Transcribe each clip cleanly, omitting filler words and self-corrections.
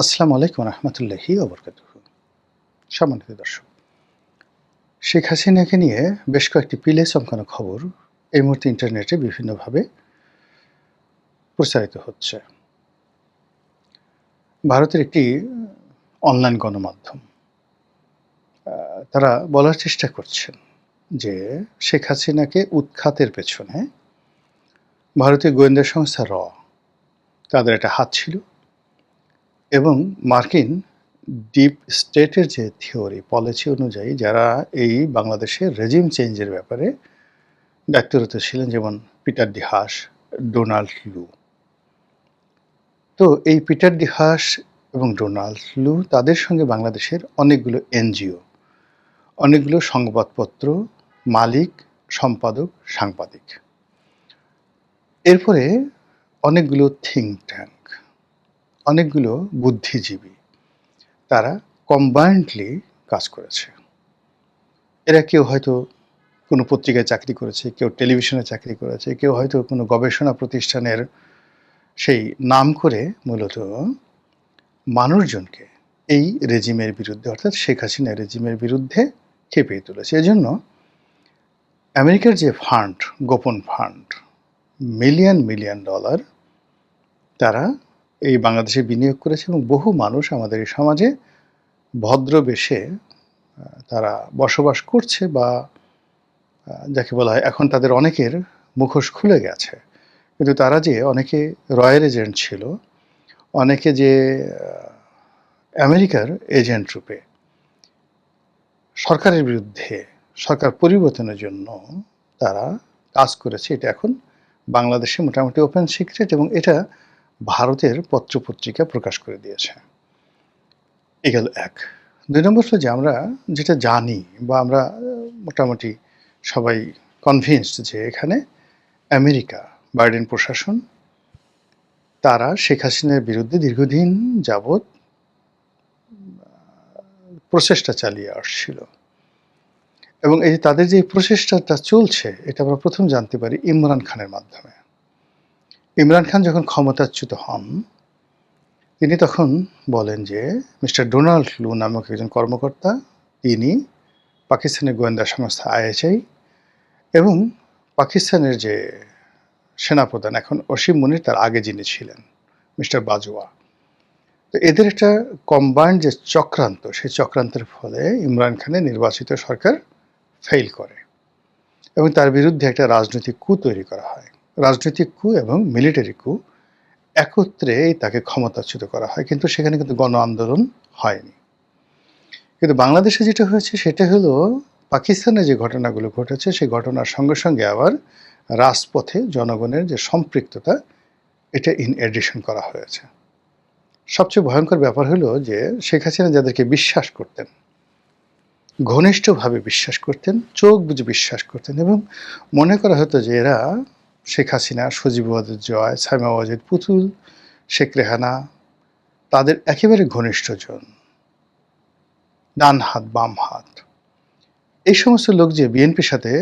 আসসালামু আলাইকুম রহমতুল্লাহি ওবরকাতুহু। সম্মানিত দর্শক, শেখ হাসিনাকে নিয়ে বেশ কয়েকটি পিলে চমকানো খবর এই মুহূর্তে ইন্টারনেটে বিভিন্নভাবে প্রচারিত হচ্ছে। ভারতের একটি অনলাইন গণমাধ্যম তারা বলার চেষ্টা করছেন যে শেখ হাসিনাকে উৎখাতের পেছনে ভারতীয় গোয়েন্দা সংস্থা তাদের একটা হাত ছিল এবং মার্কিন ডিপ স্টেটের যে থিওরি পলিসি অনুযায়ী যারা এই বাংলাদেশের রেজিম চেঞ্জের ব্যাপারে দায়িত্বরত ছিলেন, যেমন পিটার ডি হাস, ডোনাল্ড লু। তো এই পিটার ডি হাস এবং ডোনাল্ড লু তাদের সঙ্গে বাংলাদেশের অনেকগুলো এনজিও, অনেকগুলো সংবাদপত্র মালিক, সম্পাদক, সাংবাদিক, এরপরে অনেকগুলো থিঙ্ক ট্যাঙ্ক, অনেকগুলো বুদ্ধিজীবী, তারা কম্বাইন্ডলি কাজ করেছে। এরা কেউ হয়তো কোনো পত্রিকায় চাকরি করেছে, কেউ টেলিভিশনে চাকরি করেছে, কেউ হয়তো কোনো গবেষণা প্রতিষ্ঠানের সেই নাম করে মূলত মানুষজনকে এই রেজিমের বিরুদ্ধে, অর্থাৎ শেখ হাসিনা রেজিমের বিরুদ্ধে খেপিয়ে তুলেছে। এজন্য আমেরিকার যে ফান্ড, গোপন ফান্ড, মিলিয়ন মিলিয়ন ডলার তারা এই বাংলাদেশে বিনিয়োগ করেছে এবং বহু মানুষ আমাদের এই সমাজে ভদ্রবেশে তারা বসবাস করছে, বা যাকে বলা হয় এখন তাদের অনেকের মুখোশ খুলে গেছে। কিন্তু তারা যে অনেকে রয়্যাল এজেন্ট ছিল, অনেকে যে আমেরিকার এজেন্ট রূপে সরকারের বিরুদ্ধে, সরকার পরিবর্তনের জন্য তারা কাজ করেছে, এটা এখন বাংলাদেশে মোটামুটি ওপেন সিক্রেট, এবং এটা ভারতের পত্রপত্রিকা প্রকাশ করে দিয়েছে। এ গেল এক। ২ নম্বর হলো যে আমরা যেটা জানি বা আমরা মোটামুটি সবাই কনভিন্সড যে এখানে আমেরিকা, বাইডেন প্রশাসন তারা শেখ হাসিনার বিরুদ্ধে দীর্ঘদিন যাবৎ প্রচেষ্টা চালিয়ে আসছিল, এবং এই যে তাদের যে প্রচেষ্টাটা চলছে এটা আমরা প্রথম জানতে পারি ইমরান খানের মাধ্যমে। ইমরান খান যখন ক্ষমতাচ্যুত হন, তিনি তখন বলেন যে মিস্টার ডোনাল্ড লু নামক একজন কর্মকর্তা, তিনি পাকিস্তানের গোয়েন্দা সংস্থা আইএসআই এবং পাকিস্তানের যে সেনাপ্রধান এখন অসীম মুনির, তার আগে যিনি ছিলেন মিস্টার বাজওয়া, তো এদের একটা কম্বাইন্ড যে চক্রান্ত, সেই চক্রান্তের ফলে ইমরান খানের নির্বাচিত সরকার ফেল করে এবং তার বিরুদ্ধে একটা রাজনৈতিক কু তৈরি করা হয়। রাজনৈতিক কু এবং মিলিটারি কু একত্রে তাকে ক্ষমতাচ্যুত করা হয়, কিন্তু সেখানে কিন্তু গণ আন্দোলন হয়নি। কিন্তু বাংলাদেশে যেটা হয়েছে সেটা হলো পাকিস্তানে যে ঘটনাগুলো ঘটেছে সেই ঘটনার সঙ্গে সঙ্গে আবার রাজপথে জনগণের যে সম্পৃক্ততা, এটা ইন এডিশন করা হয়েছে। সবচেয়ে ভয়ঙ্কর ব্যাপার হলো যে শেখ হাসিনা যাদেরকে বিশ্বাস করতেন, ঘনিষ্ঠভাবে বিশ্বাস করতেন, চোখ বুজে বিশ্বাস করতেন, এবং মনে করা হতো যে এরা শেখ হাসিনা, সজীব ওয়াজেদ জয়, সাইমা ওয়াজেদ পুতুল, শেখ রেহানা তাদের একেবারে ঘনিষ্ঠজন, ডান হাত বাম হাত। এই সমস্ত লোক যে বিএনপির সাথে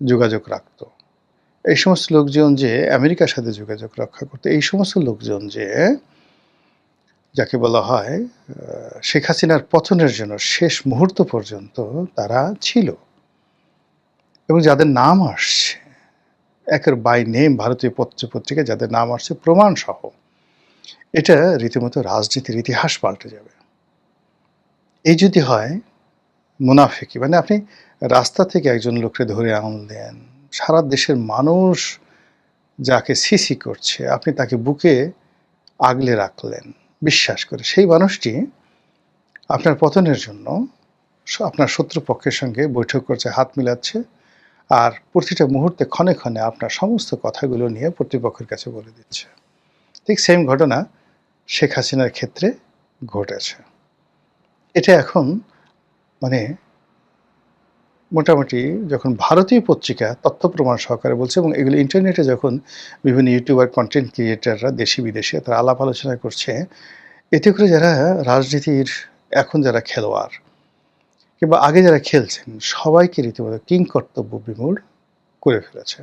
যোগাযোগ রাখত, এই সমস্ত লোকজন যে আমেরিকার সাথে যোগাযোগ রক্ষা করতো, এই সমস্ত লোকজন যে যাকে বলা হয় শেখ হাসিনার পতনের জন্য শেষ মুহূর্ত পর্যন্ত তারা ছিল, এবং যাদের নাম আসছে একের বাই নেম ভারতীয় পত্রপত্রিকায়, যাদের নাম আসছে প্রমাণ সহ, এটা রীতিমতো রাজনীতির ইতিহাস পাল্টে যাবে। এই যদি হয় মুনাফিকি, মানে আপনি রাস্তা থেকে একজন লোককে ধরে আনলেন, সারা দেশের মানুষ যাকে সিসি করছে, আপনি তাকে বুকে আগলে রাখলেন বিশ্বাস করে, সেই মানুষটি আপনার পতনের জন্য আপনার শত্রুপক্ষের সঙ্গে বৈঠক করছে, হাত মিলাচ্ছে, আর প্রতিটা মুহূর্তে ক্ষণে ক্ষণে আপনার সমস্ত কথাগুলো নিয়ে প্রতিপক্ষের কাছে বলে দিচ্ছে। ঠিক সেম ঘটনা শেখ হাসিনার ক্ষেত্রে ঘটেছে। এটা এখন মানে মোটামুটি যখন ভারতীয় পত্রিকা তথ্য প্রমাণ সহকারে বলছে, এবং এগুলো ইন্টারনেটে যখন বিভিন্ন ইউটিউবার, কন্টেন্ট ক্রিয়েটাররা দেশি বিদেশে তারা আলাপ আলোচনা করছে, এতে করে যারা রাজনীতির এখন যারা খেলোয়াড় কিংবা আগে যারা খেলছেন সবাইকে রীতিমতো কিংকর্তব্য বিমূঢ় করে ফেলেছে।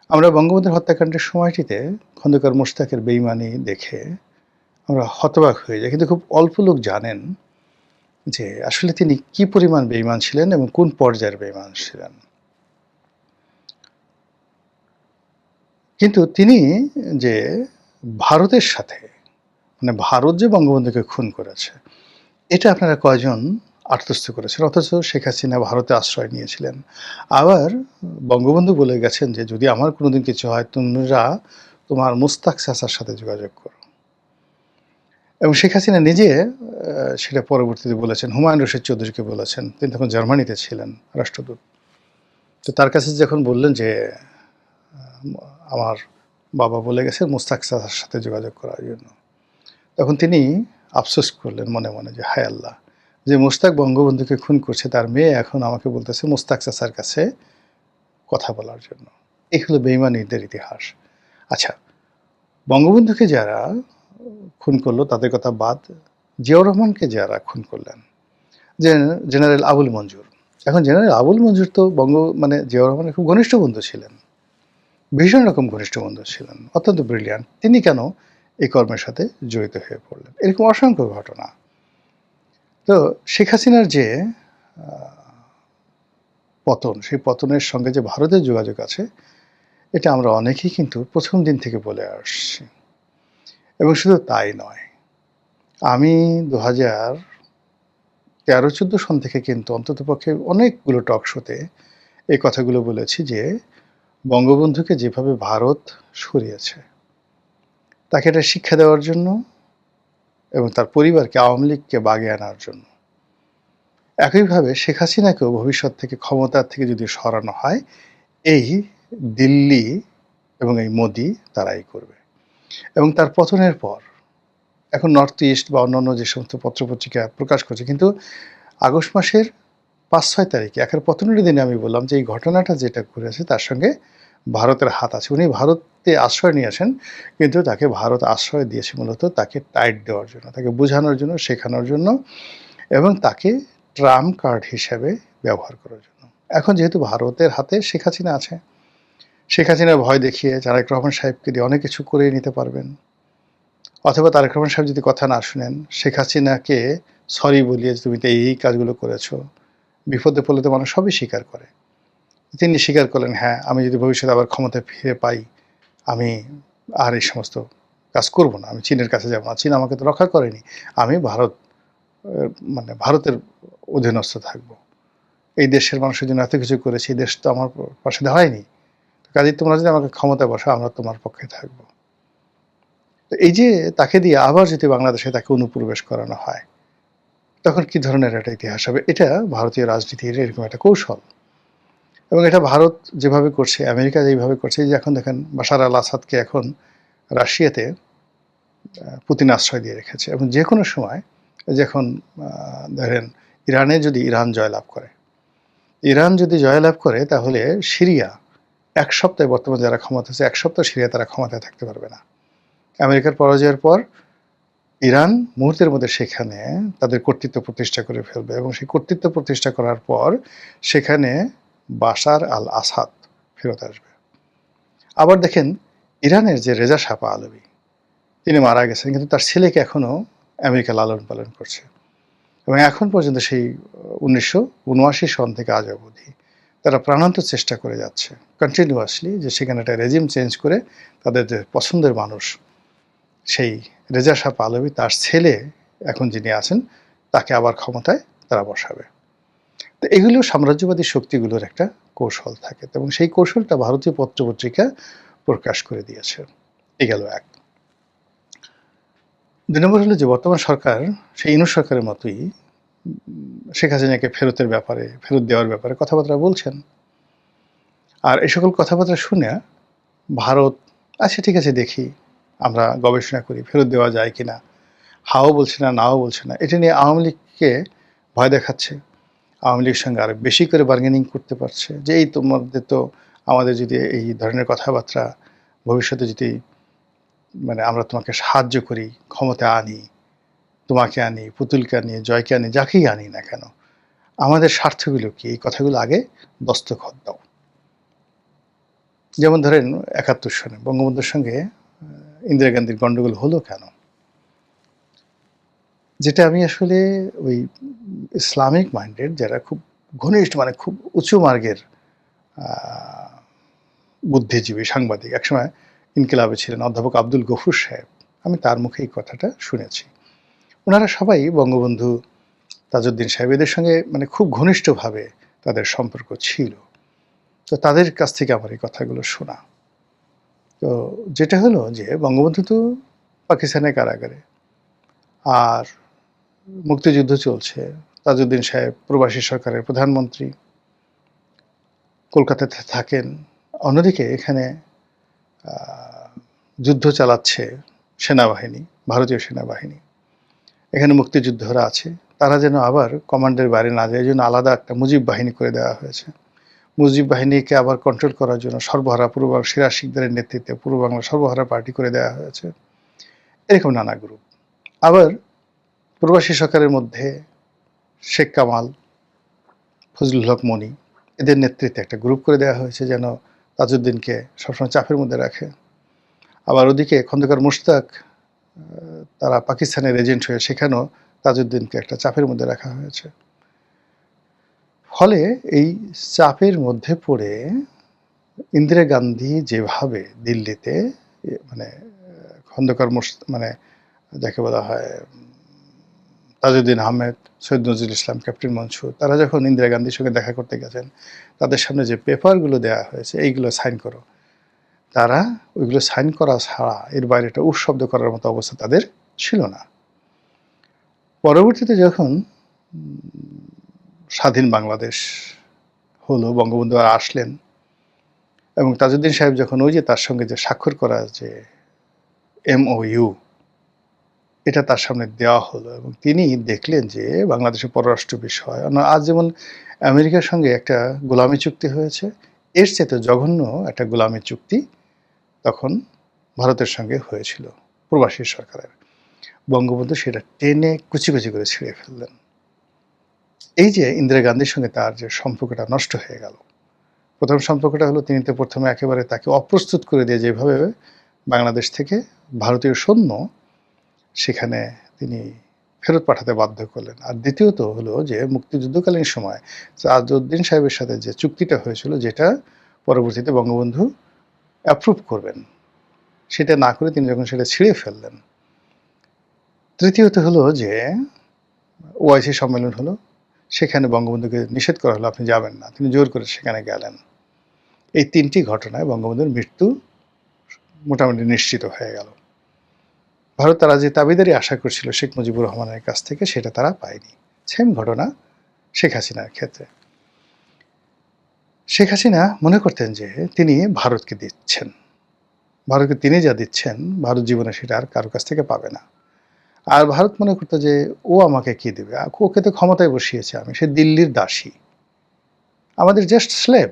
আমরা বঙ্গবন্ধুর হত্যাকাণ্ডের সময়টিতে খন্দকার মোশতাকের বেইমানি দেখে আমরা হতবাক হয়ে যাই। কিন্তু খুব অল্প লোক জানেন যে আসলে তিনি কি পরিমাণ বেঈমান ছিলেন এবং কোন পর্যায়ের বেঈমান ছিলেন। কিন্তু তিনি যে ভারতের সাথে মানে ভারত যে বঙ্গবন্ধুকে খুন করেছে, এটা আপনারা কয়জন আত্মস্থ করেছেন? অথচ শেখ হাসিনা ভারতে আশ্রয় নিয়েছিলেন। আবার বঙ্গবন্ধু বলে গেছেন যে, "যদি আমার কোনোদিন কিছু হয় তোমরা তোমার মুস্তাক চাচার সাথে যোগাযোগ করো।" এবং শেখ হাসিনা নিজে সেটা পরবর্তীতে বলেছেন, হুমায়ূন রশীদ চৌধুরীকে বলেছেন। তিনি তখন জার্মানিতে ছিলেন রাষ্ট্রদূত। তো তার কাছে যখন বললেন যে, "আমার বাবা বলে গেছে মুস্তাক চাচার সাথে যোগাযোগ করার জন্য।" তখন তিনি আফসোস করলেন মনে, মনে যে, "হায় আল্লাহ! যে মুশতাক বঙ্গবন্ধুকে খুন করছে তার মেয়ে এখন আমাকে বলতেছে মুস্তাক চাচার কাছে কথা বলার জন্য।" এই হলো বেঈমানিদের ইতিহাস। আচ্ছা, বঙ্গবন্ধুকে যারা খুন করলো তাদের কথা বাদ, জিয়াউর রহমানকে যারা খুন করলেন, জেনারেল আবুল মঞ্জুর। এখন জেনারেল আবুল মঞ্জুর তো মানে জিয়াউর রহমানের খুব ঘনিষ্ঠ বন্ধু ছিলেন। ভীষণ রকম ঘনিষ্ঠ বন্ধু ছিলেন। অত্যন্ত ব্রিলিয়ান্ট। তিনি কেন এই কর্মের সাথে জড়িত হয়ে পড়লেন? এরকম অসংখ্য ঘটনা। তো শেখ হাসিনার যে আ পতন, সেই পতনের সঙ্গে যে ভারতের যোগাযোগ আছে, এটা আমরা অনেকেই কিন্তু ১ম দিন থেকে বলে আসছি। এবং শুধু তাই নয়। আমি ২০১৩-১৪ সন থেকে কিন্তু অন্ততপক্ষে অনেকগুলো টক শোতে এই কথাগুলো বলেছি যে, বঙ্গবন্ধুকে যেভাবে ভারত সরিয়েছে, তাকে এটা শিক্ষা দেওয়ার জন্য এবং তার পরিবারকে আওয়ামী লীগকে বাগে আনার জন্য। একইভাবে শেখ হাসিনাকেও ভবিষ্যৎ থেকে ক্ষমতার থেকে যদি সরানো হয়, এই দিল্লি এবং এই মোদি তারাই করবে। এবং তার পতনের পর এখন নর্থ ইস্ট বা অন্যান্য যে সমস্ত পত্রপত্রিকা প্রকাশ করছে, কিন্তু আগস্ট মাসের ৫-৬ তারিখে একের পতনের দিনে আমি বললাম যে এই ঘটনাটা যেটা ঘটেছে তার সঙ্গে ভারতের হাত আছে। উনি ভারতে আশ্রয় নিয়ে আসেন, কিন্তু তাকে ভারত আশ্রয় দিয়েছে মূলত তাকে টাইট দেওয়ার জন্য, তাকে বোঝানোর জন্য, শেখানোর জন্য এবং তাকে ট্রাম্প কার্ড হিসেবে ব্যবহার করার জন্য। এখন যেহেতু ভারতের হাতে শেখ হাসিনা আছে, শেখ হাসিনার ভয় দেখিয়ে তারেক রহমান সাহেবকে দিয়ে অনেক কিছু করিয়ে নিতে পারবেন। অথবা তারেক রহমান সাহেব যদি কথা না শুনেন, শেখ হাসিনাকে সরি বলিয়ে তুমি তো এই কাজগুলো করেছো। বিপদে পড়লে তো মানুষ সবই স্বীকার করে। তিনি স্বীকার করলেন, হ্যাঁ, আমি যদি ভবিষ্যতে আবার ক্ষমতায় ফিরে পাই, আমি আর এই সমস্ত কাজ করব না। আমি চীনের কাছে যাব না। চীন আমাকে তো রক্ষা করেনি। আমি মানে ভারতের অধীনস্থ থাকব। এই দেশের মানুষের জন্য এত কিছু করেছি, এই দেশ তো আমার পাশে দাঁড়ায়নি। কাজেই তোমরা যদি আমাকে ক্ষমতায় বসাও, আমরা তোমার পক্ষে থাকব। তো এই যে তাকে দিয়ে আবার যদি বাংলাদেশে তাকে অনুপ্রবেশ করানো হয়, তখন কি ধরনের একটা ইতিহাস হবে? এটা ভারতীয় রাজনীতির এরকম একটা কৌশল। এবং এটা ভারত যেভাবে করছে, আমেরিকা যেভাবে করছে, এই যে এখন দেখেন বাশার আল আসাদকে এখন রাশিয়াতে পুতিন আশ্রয় দিয়ে রেখেছে এবং যেকোনো সময় যখন ধরেন ইরান জয়লাভ করে, ইরান যদি জয়লাভ করে তাহলে সিরিয়া ১ সপ্তাহে বর্তমানে যারা ক্ষমতায় আছে ১ সপ্তাহ সিরিয়া তারা ক্ষমতায় থাকতে পারবে না। আমেরিকার পরাজয়ের পর ইরান মুহূর্তের মধ্যে সেখানে তাদের কর্তৃত্ব প্রতিষ্ঠা করে ফেলবে এবং সেই কর্তৃত্ব প্রতিষ্ঠা করার পর সেখানে বাশার আল আসাদ ফেরত আসবে। আবার দেখেন ইরানের যে রেজা শাহ পাহলভি, তিনি মারা গেছেন কিন্তু তার ছেলেকে এখনও আমেরিকা লালন পালন করছে এবং এখন পর্যন্ত সেই ১৯৭৯ সন থেকে আজ অবধি তারা প্রাণান্ত চেষ্টা করে যাচ্ছে কন্টিনিউয়াসলি যে সেখানে একটা রেজিম চেঞ্জ করে তাদের যে পছন্দের মানুষ সেই রেজা শাহ পাহলভি তার ছেলে এখন যিনি আছেন তাকে আবার ক্ষমতায় তারা বসাবে। তো এগুলো সাম্রাজ্যবাদী শক্তিগুলোর একটা কৌশল থাকে এবং সেই কৌশলটা ভারতীয় পত্রপত্রিকা প্রকাশ করে দিয়েছে। এই গেল এক। ২ নম্বর হলো যে বর্তমান সরকার সেই ইউনূস সরকারের মতোই শেখ হাসিনাকে ফেরত দেওয়ার ব্যাপারে কথাবার্তা বলছেন। আর এই সকল কথাবার্তা শুনে ভারত, আচ্ছা ঠিক আছে দেখি, আমরা গবেষণা করি ফেরত দেওয়া যায় কিনা। হাও বলছে না, নাও বলছে না। এটা নিয়ে আওয়ামী লীগকে ভয় দেখাচ্ছে। আওয়ামী লীগের সঙ্গে আরো বেশি করে বার্গেনিং করতে পারছে যে এই তোমাদের তো আমাদের যদি এই ধরনের কথাবার্তা ভবিষ্যতে যদি মানে আমরা তোমাকে সাহায্য করি, ক্ষমতায় আনি, তোমাকে আনি, পুতুলকে আনি, জয়কে আনি, যাকেই আনি না কেন, আমাদের স্বার্থগুলো কি? এই কথাগুলো আগে দস্তখত দাও। যেমন ধরেন ৭১ সনে বঙ্গবন্ধুর সঙ্গে ইন্দিরা গান্ধীর গন্ডগোল হলো কেন? যেটা আমি আসলে ওই ইসলামিক মাইন্ডেড যারা খুব ঘনিষ্ঠ মানে খুব উঁচু মার্গের আ বুদ্ধিজীবী, সাংবাদিক একসময় ইনকিলাবে ছিলেন অধ্যাপক আব্দুল গফুর সাহেব। আমি তার মুখে এই কথাটা শুনেছি। উনারা সবাই বঙ্গবন্ধু, তাজউদ্দিন সাহেব এদের সঙ্গে মানে খুব ঘনিষ্ঠভাবে তাদের সম্পর্ক ছিল। তো তাদের কাছ থেকে আমার এই কথাগুলো শোনা। তো যেটা হলো যে বঙ্গবন্ধু তো পাকিস্তানের কারাগারে। আর মুক্তিযুদ্ধ চলছে। তাজউদ্দিন সাহেব প্রবাসী সরকারের প্রধানমন্ত্রী। কলকাতাতে থাকেন। অন্যদিকে এখানে আ যুদ্ধ চালাচ্ছে সেনাবাহিনী, ভারতীয় সেনাবাহিনী। এখানে মুক্তিযোদ্ধারা আছে। তারা যেন আবার কমান্ডের বাইরে না যায় এজন্য আলাদা একটা মুজিব বাহিনী করে দেওয়া হয়েছে। মুজিব বাহিনীকে আবার কন্ট্রোল করার জন্য সর্বহারা সিরাজ শিকদারের নেতৃত্বে পূর্ব বাংলা সর্বহারা পার্টি করে দেওয়া হয়েছে। এরকম নানা গ্রুপ। আবার প্রবাসী সরকারের মধ্যে শেখ কামাল, ফজলুল হক মনি এদের নেতৃত্বে একটা গ্রুপ করে দেওয়া হয়েছে যেন তাজউদ্দিনকে সবসময় চাপের মধ্যে রাখে। আবার ওদিকে খন্দকার মোশতাক তারা পাকিস্তানের এজেন্ট হয়ে সেখানেও তাজউদ্দিনকে একটা চাপের মধ্যে রাখা হয়েছে। ফলে এই চাপের মধ্যে পড়ে ইন্দিরা গান্ধী যেভাবে দিল্লিতে মানে খন্দকার মানে যাকে বলা হয় তাজউদ্দিন আহমেদ, সৈয়দ নজরুল ইসলাম, ক্যাপ্টেন মনসুর তারা যখন ইন্দিরা গান্ধীর সঙ্গে দেখা করতে গেছেন তাদের সামনে যে পেপারগুলো দেওয়া হয়েছে এইগুলো সাইন করো, তারা ওইগুলো সাইন করা ছাড়া এর বাইরে একটা শব্দ করার মতো অবস্থা তাদের ছিল না। পরবর্তীতে যখন স্বাধীন বাংলাদেশ হলো, বঙ্গবন্ধু আর আসলেন এবং তাজউদ্দিন সাহেব যখন ওই যে তার সঙ্গে যে স্বাক্ষর করা যে MOU এটা তার সামনে দেওয়া হলো এবং তিনি দেখলেন যে বাংলাদেশের পররাষ্ট্র বিষয় আজ যেমন আমেরিকার সঙ্গে একটা গোলামী চুক্তি হয়েছে, এর চেয়ে জঘন্য একটা গোলামী চুক্তি তখন ভারতের সঙ্গে হয়েছিল প্রবাসী সরকারের। বঙ্গবন্ধু সেটা টেনে কুচি কুচি করে ছিঁড়ে ফেললেন। এই যে ইন্দিরা গান্ধীর সঙ্গে তার যে সম্পর্কটা নষ্ট হয়ে গেল, প্রথম সম্পর্কটা হলো তিনি তো প্রথমে একেবারে তাকে অপ্রস্তুত করে দিয়ে যেভাবে বাংলাদেশ থেকে ভারতীয় সৈন্য সেখানে তিনি ফেরত পাঠাতে বাধ্য করলেন। আর দ্বিতীয়ত হলো যে মুক্তিযুদ্ধকালীন সময় তাজউদ্দিন সাহেবের সাথে যে চুক্তিটা হয়েছিল যেটা পরবর্তীতে বঙ্গবন্ধু অ্যাপ্রুভ করবেন, সেটা না করে তিনি যখন সেটা ছিঁড়ে ফেললেন। তৃতীয়ত হলো যে OIC সম্মেলন হলো, সেখানে বঙ্গবন্ধুকে নিষেধ করা হলো আপনি যাবেন না, তিনি জোর করে সেখানে গেলেন। এই তিনটি ঘটনায় বঙ্গবন্ধুর মৃত্যু মোটামুটি নিশ্চিত হয়ে গেল। ভারত তারা যে দাবিদারি আশা করছিল শেখ মুজিবুর রহমানের কাছ থেকে সেটা তারা পায়নি। সেম ঘটনা শেখ হাসিনার ক্ষেত্রে। শেখ হাসিনা মনে করতেন যে তিনি ভারতকে দিচ্ছেন, ভারতকে তিনি যা দিচ্ছেন ভারত জীবনে সেটা আর কারো কাছ থেকে পাবে না। আর ভারত মনে করতো যে ও আমাকে কি দেবে, ওকে তো ক্ষমতায় বসিয়েছে আমি, সে দিল্লির দাসী, আমাদের জাস্ট স্লেভ,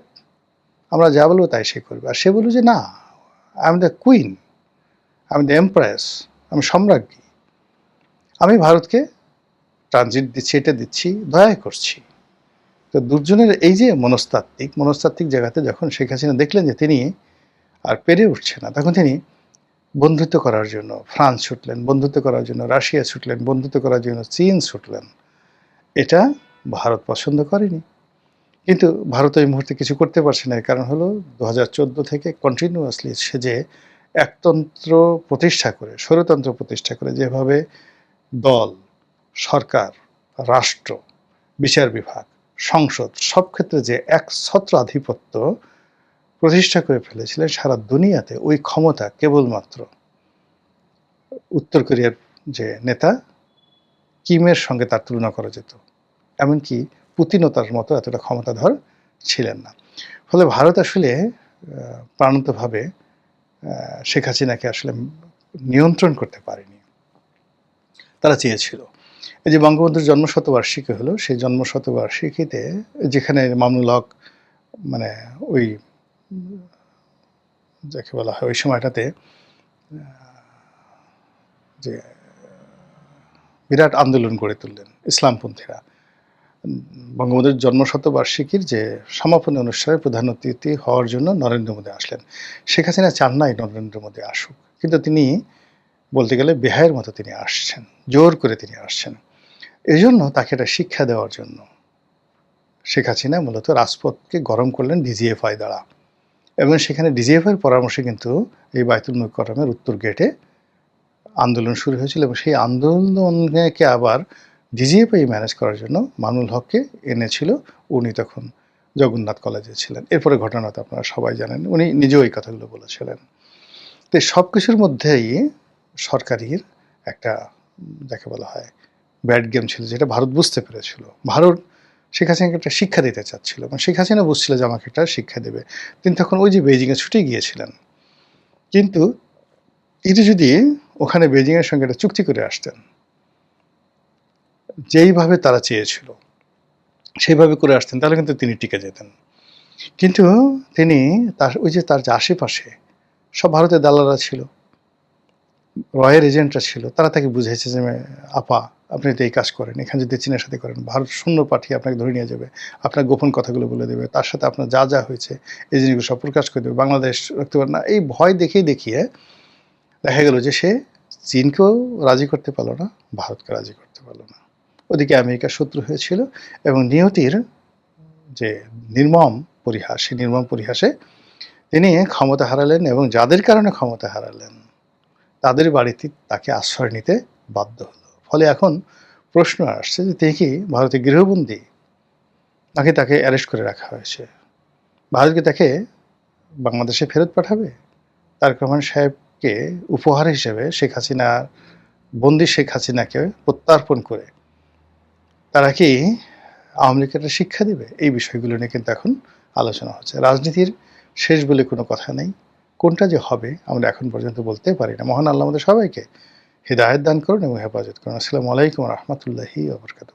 আমরা যা বলবো তাই সে করবে। আর সে বলল যে না, আই এম দ্য কুইন, আমি দ্য এমপ্রেস, আমি সম্রাজ্ঞী, আমি ভারতকে ট্রানজিট দিচ্ছি, এটা দিচ্ছি, দয়া করছি। তো দুর্জনের এই যে মনস্তাত্ত্বিক জায়গাতে যখন শেখ হাসিনা দেখলেন যে তিনি আর পেরে উঠছে না, তখন তিনি বন্ধুত্ব করার জন্য ফ্রান্স ছুটলেন, বন্ধুত্ব করার জন্য রাশিয়া ছুটলেন, বন্ধুত্ব করার জন্য চীন ছুটলেন। এটা ভারত পছন্দ করেনি। কিন্তু ভারত এই মুহূর্তে কিছু করতে পারছে না। এর কারণ হলো 2014 থেকে কন্টিনিউয়াসলি সে যে একতন্ত্র প্রতিষ্ঠা করে, স্বৈরতন্ত্র প্রতিষ্ঠা করে যেভাবে দল, সরকার, রাষ্ট্র, বিচার বিভাগ, সংসদ সব ক্ষেত্রে যে একছত্রাধিপত্য প্রতিষ্ঠা করে ফেলেছিলেন সারা দুনিয়াতে, ওই ক্ষমতা কেবলমাত্র উত্তর কোরিয়ার যে নেতা কিমের সঙ্গে তার তুলনা করা যেত। এমনকি পুতিনও তার মতো এতটা ক্ষমতাধর ছিলেন না। ফলে ভারত আসলে প্রাণান্তভাবে শেখ হাসিনাকে আসলে নিয়ন্ত্রণ করতে পারেনি। তারা চেয়েছিল এই যে বঙ্গবন্ধুর জন্মশতবার্ষিকী হলো, সেই জন্মশতবার্ষিকীতে যেখানে মামুনুল হক মানে ওই যাকে বলা হয় ওই সময়টাতে যে বিরাট আন্দোলন গড়ে তুললেন ইসলামপন্থীরা, বঙ্গবন্ধুর জন্মশতবার্ষিকীর যে সমাপনী অনুষ্ঠানে প্রধান অতিথি হওয়ার জন্য নরেন্দ্র মোদী আসলেন। শেখ হাসিনা চান নাই নরেন্দ্র মোদী আসুক, কিন্তু তিনি বলতে গেলে বেহায়ের মতো তিনি আসছেন। জোর করে তিনি আসছেন। এজন্য তাকে একটা শিক্ষা দেওয়ার জন্য শেখ হাসিনা মূলত রাজপথকে গরম করলেন ডিজিএফআই দ্বারা। এবং সেখানে ডিজিএফআইয়ের পরামর্শে কিন্তু এই বায়তুল মুকাররমের উত্তর গেটে আন্দোলন শুরু হয়েছিল এবং সেই আন্দোলনকে আবার ডিজিএফআই ম্যানেজ করার জন্য মামুনুল হককে এনেছিল। উনি তখন জগন্নাথ কলেজে ছিলেন। এরপরে ঘটনা তো আপনারা সবাই জানেন। উনি নিজেও এই কথাগুলো বলেছিলেন। তো সবকিছুর মধ্যেই সরকারের একটা যাকে বলা হয় ব্যাড গেম ছিল, যেটা ভারত বুঝতে পেরেছিল। ভারত শেখ হাসিনাকে একটা শিক্ষা দিতে চাচ্ছিল এবং শেখ হাসিনা বুঝছিল যে আমাকে একটা শিক্ষা দেবে। তিনি তখন ওই যে বেইজিংয়ে ছুটে গিয়েছিলেন। কিন্তু তিনি যদি ওখানে বেইজিংয়ের সঙ্গে একটা চুক্তি করে আসতেন, যেইভাবে তারা চেয়েছিল সেইভাবে করে আসতেন, তাহলে কিন্তু তিনি টিকে যেতেন। কিন্তু তিনি ওই যে তার যে আশেপাশে সব ভারতের দালালরা ছিল, রয়ের এজেন্টরা ছিল, তারা তাকে বুঝাইছে যে আপা আপনি তো এই কাজ করেন, এখানে যদি চীনের সাথে করেন ভারত সৈন্য পাঠিয়ে আপনাকে ধরে নিয়ে যাবে, আপনার গোপন কথাগুলো বলে দেবে, তার সাথে আপনার যা যা হয়েছে এই জিনিসগুলো সব প্রকাশ করে দেবে, বাংলাদেশ রাখতে পারে না। এই ভয় দেখিয়ে দেখা গেল যে সে চীনকেও রাজি করতে পারলো না, ভারতকে রাজি করতে পারলো না। ওদিকে আমেরিকার শত্রু হয়েছিল এবং নিয়তির যে নির্মম পরিহাস, সেই নির্মম পরিহাসে তিনি ক্ষমতা হারালেন এবং যাদের কারণে ক্ষমতা হারালেন তাদের বাড়িতে তাকে আশ্রয় নিতে বাধ্য হলো। ফলে এখন প্রশ্ন আসছে যে তিনি কি ভারতে গৃহবন্দী, নাকি তাকে অ্যারেস্ট করে রাখা হয়েছে? ভারতকে তাকে বাংলাদেশে ফেরত পাঠাবে? তারেক রহমান সাহেবকে উপহার হিসেবে বন্দী শেখ হাসিনাকে প্রত্যার্পণ করে তারা কি আওয়ামী লীগকে একটা শিক্ষা দিবে? এই বিষয়গুলো নিয়ে কিন্তু এখন আলোচনা হচ্ছে। রাজনীতির শেষ বলে কোনো কথা নেই। কোনটা যে হবে আমরা এখন পর্যন্ত বলতে পারি না। মহান আল্লাহ আমাদের সবাইকে হিদায়াত দান করুন এবং হেফাজত করুন। আসসালামু আলাইকুম ওয়া রাহমাতুল্লাহি ওয়া বারাকাতুহু।